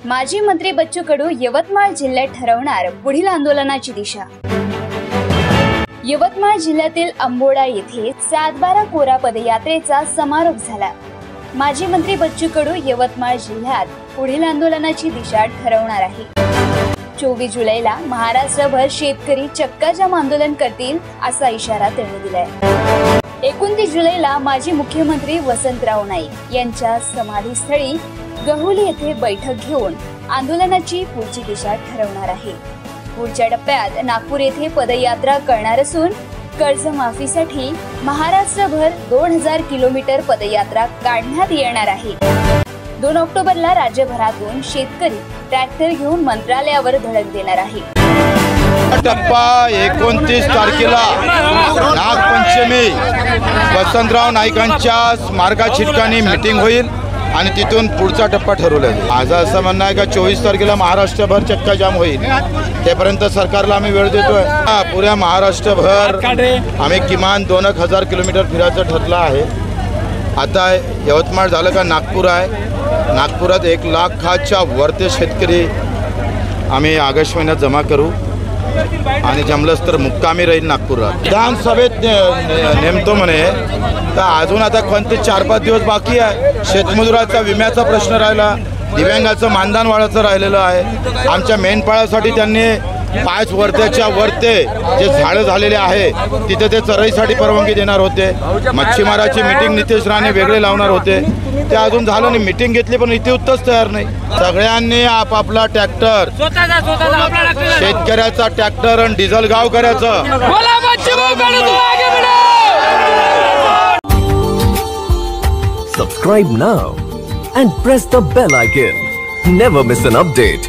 माजी मंत्री बच्चू कडू यवतमाळ जिल्ह्यात ठरवणार पुढील आंदोलनाची दिशा। यवतमाळ जिल्ह्यातील अंबोडा येथे 7/12 कोरा पदयात्रेचा समारोप झाला। माजी मंत्री बच्चू कडू यवतमाळ जिल्ह्यात पुढील आंदोलनाची दिशा ठरवणार आहे। 24 जुलैला महाराष्ट्रभर शेतकरी चक्काजाम आंदोलन करतील असा इशारा त्यांनी दिलाय। 29 जुलैला माजी मुख्यमंत्री वसंतराव नाईक यांच्या समाधीस्थळी गहुली येथे बैठक घेऊन आंदोलनाची पुढची दिशा ठरवणार आहे। पुढच्या टप्प्यात नागपूर येथे पदयात्रा करणार असून कर्जमाफीसाठी महाराष्ट्रभर 2000 किलोमीटर पदयात्रा काढण्यात येणार आहे। 2 ऑक्टोबरला राज्यभरातून शेतकरी ट्रॅक्टर घेऊन मंत्रालयावर धडक देणार आहे। टप्पा 29 तारखेला नागपंचमी वसंतराव नाईकांच्या स्मारकाच्या ठिकाणी मीटिंग होईल आणि तिथून पुढचा टप्पा ठरवला आहे। माझं असं म्हणणं आहे का 24 तारखेला महाराष्ट्रभर चक्का जाम होईल, तेपर्यंत सरकारला आम्ही वेळ देतोय। पुऱ्या महाराष्ट्रभर आम्ही किमान 2,000 किलोमीटर फिरायचं ठरलं आहे। आता यवतमाळ झालं का नागपूर आहे, नागपुरात 1 लाखाच्या वरते शेतकरी आम्ही ऑगस्ट महिन्यात जमा करू आणि जमलंच तर मुक्कामी राहील नागपुरात। विधानसभेत नेमतो म्हणे तर अजून आता कोणते 4-5 दिवस बाकी आहे। शेतमजुराचा विम्याचा प्रश्न राहिला, दिव्यांगाचं मानधन वाढायचं राहिलेलं आहे। आमच्या मेंढपाळासाठी त्यांनी 5 वर्त्याच्या वरते जे झाडं झालेले आहे तिथे ते चराईसाठी परवानगी देणार होते। मच्छीमाराची मीटिंग नितेश राणे वेगळे लावणार होते, ते अजून झालं नाही। मीटिंग घेतली पण इथे उत्तरच तयार नाही। सगळ्यांनी आपापला ट्रॅक्टर, शेतकऱ्याचा ट्रॅक्टर आणि डिझेल गाव करायचं। Subscribe now and press the bell icon. Never miss an update.